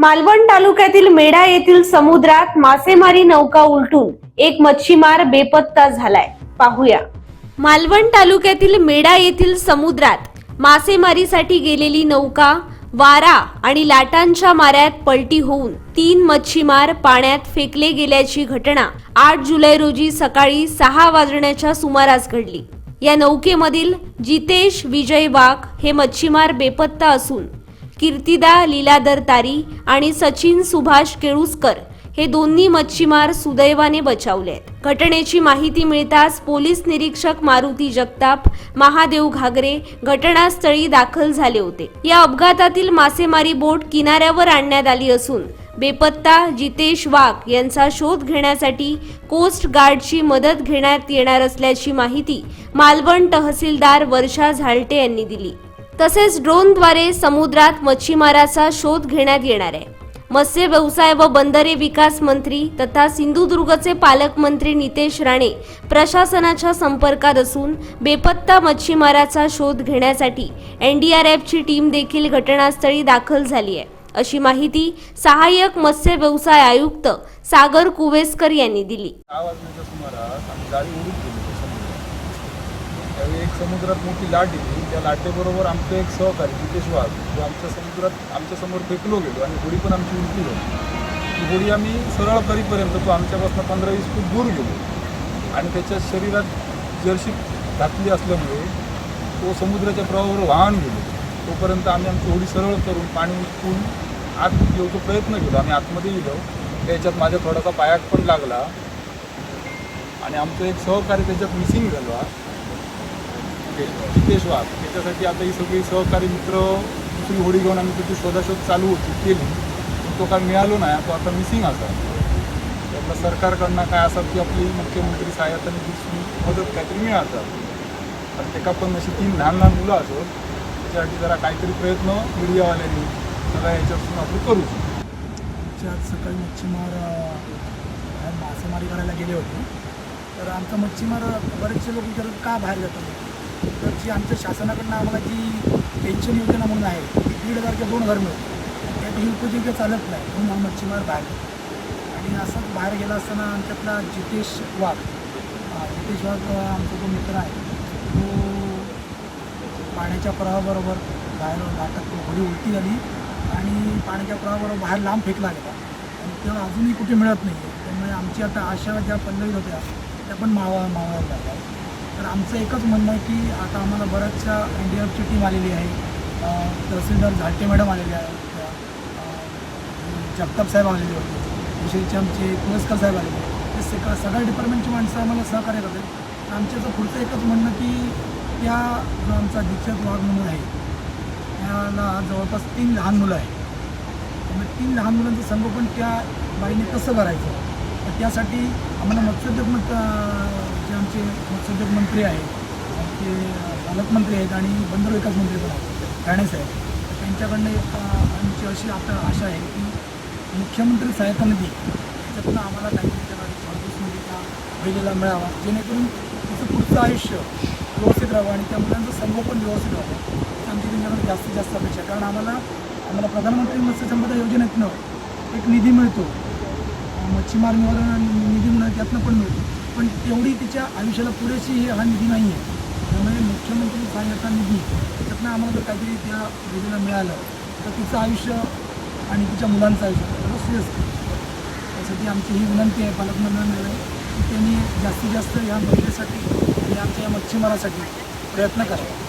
मालवण तालुक्यातील मेढा येथील समुद्रात मासेमारी नौका उलटून एक मच्छीमार बेपत्ता झालाय। पाहूया। मालवण तालुक्यातील मेढा येथील समुद्रात मासेमारीसाठी गेलेली नौका वारा आणि लाटांच्या माऱ्यात पलटी होऊन 3 मच्छीमार पाण्यात फेकले गेल्याची घटना 8 जुलै रोजी सकाळी 6 वाजण्याच्या सुमारास घडली। या नौकेमधील जितेश विजय वाघ हे मच्छीमार बेपत्ता असून कीर्तिदा लीलाधर तारी आणि सचिन सुभाष केळुसकर हे दोन्ही मच्छीमार सुदैवाने बचावले। घटनेची माहिती मिळताच पोलीस निरीक्षक मारुती जगताप, महादेव घागरे घटनास्थळी दाखल झाले होते। या अपघातातील मासेमारी बोट किनाऱ्यावर आणण्यात आली असून बेपत्ता जितेश वाघ यांचा शोध घेण्यासाठी कोस्ट गार्डची मदत घेण्यात येणार असल्याची माहिती मालवण तहसीलदार वर्षा झालटे यांनी दिली। तसेच ड्रोनद्वारे समुद्रात मच्छीमाराचा शोध घेण्यात येणार आहे। मत्स्य व्यवसाय व बंदरे विकास मंत्री तथा सिंधुदुर्गचे पालकमंत्री नितेश राणे प्रशासनाच्या संपर्कात असून बेपत्ता मच्छीमाराचा शोध घेण्यासाठी एनडीआरएफची टीम देखील घटनास्थळी दाखल झाली आहे, अशी माहिती सहाय्यक मत्स्य व्यवसाय आयुक्त सागर कुवेसकर यांनी दिली। एक समुद्रात मोठी लाट येते, त्या लाटेबरोबर आमचं एक सहकारी जितेश वाघ जो आमच्या समुद्रात आमच्या समोर फेकलो गेलो आणि होडी पण आमची उलटी झाली। ती होडी आम्ही सरळ करीपर्यंत तो आमच्यापासून 15-20 फूट दूर गेलो आणि त्याच्या शरीरात जर्सी घातली असल्यामुळे तो समुद्राच्या प्रवाहावर वाहन गेलो। तोपर्यंत आम्ही आमची होडी सरळ करून पाणी उचलून आत येऊचा प्रयत्न केला। आम्ही आतमध्ये गेलो, त्याच्यात माझ्या थोडासा पायात पण लागला आणि आमचं एक सहकारी त्याच्यात मिसिंग झाला जितेश वाघ। त्याच्यासाठी आता ही सगळी सहकारी मित्र दुसरी होडी घेऊन आम्ही त्याची शोधाशोध चालू केली, पण तो काय मिळालो नाही। तो आता मिसिंग असा त्यातला सरकारकडनं काय असं की आपली मुख्यमंत्री सहाय्यता निधीची मदत काहीतरी मिळालं आणि त्याका पण अशी 3 लहान मुलं असो त्याच्यासाठी जरा काहीतरी प्रयत्न मीडियावाल्यांनी सगळ्या याच्यापासून आपण करू। आज सकाळी मच्छीमार मासेमारी करायला गेले होते, तर आमचा मच्छीमार बरेचसे लोक विचारतात का बाहेर जातात। तर जी आमच्या शासनाकडनं आम्हाला जी पेन्शन योजना म्हणून आहे ती 1,500 किंवा 2,000 मिळते, त्यात ही उपजीविका चालत नाही म्हणून हा मच्छीमार बाहेर गेला। आणि असंच बाहेर गेला असताना आमच्यातला जितेश वाघ आमचा जो मित्र आहे तो पाण्याच्या प्रवाहाबरोबर बाहेर लाटात होडी उलटी झाली आणि पाण्याच्या प्रवाहाबरोबर बाहेर लांब फेकला गेला आणि तेव्हा अजूनही कुठे मिळत नाही। त्यामुळे आमची आता आशा ज्या पल्लवी होत्या त्या पण मावायला लागल्या। तर आमचं एकच म्हणणं आहे की आता आम्हाला बऱ्याचशा एनडीआरएफची टीम आलेली आहे, तहसीलदार झालटे मॅडम आलेले आहेत, जगताप साहेब आलेले होते, विषयीचे आमचे कुवेसकर साहेब आलेले आहेत। ते सगळ्या डिपार्टमेंटची माणसं आम्हाला सहकार्य करतात। आमच्याचं पुढचं एकच म्हणणं की त्या जो आमचा दीक्षित वाघ म्हणून आहे त्याला जवळपास 3 लहान मुलं आहेत, त्यामुळे 3 लहान मुलांचं संगोपन त्या बाईने कसं करायचं, तर त्यासाठी आम्हाला मत्स्योद्योग जे आमचे मत्स्योद्योग मंत्री आहेत, आमचे पालकमंत्री आहेत आणि बंदर विकास मंत्री पण आहेत राणे साहेब, तर त्यांच्याकडनं आमची अशी आता आशा आहे की मुख्यमंत्री सहायता निधी त्याच्यातून आम्हाला काहीतरी त्याला 24 निधीचा वेळेला मिळावा, जेणेकरून त्याचं पुढचं आयुष्य व्यवस्थित राहावं आणि त्या मुलांचं संगोपन व्यवस्थित राहावं आमची त्यांच्याकडे जास्तीत जास्त अपेक्षा आहे। कारण आम्हाला प्रधानमंत्री मत्स्य संपदा योजनेतनं एक निधी मिळतो, मच्छीमार निवारण निधी म्हणून त्यातनं पण मिळतो, पण तेवढी तिच्या आयुष्याला पुरेशी हा निधी नाही आहे। त्यामुळे मुख्यमंत्री सहाय्यता निधी त्यातनं आम्हाला जर काहीतरी त्या योजनेला मिळालं तर तिचं आयुष्य आणि तिच्या मुलांचं आयुष्य सुरक्षित असतं। त्यासाठी आमची ही विनंती आहे पालकमंत्र्यांना की त्यांनी जास्तीत जास्त या महिलेसाठी आणि आमच्या या मच्छीमारासाठी प्रयत्न करावा।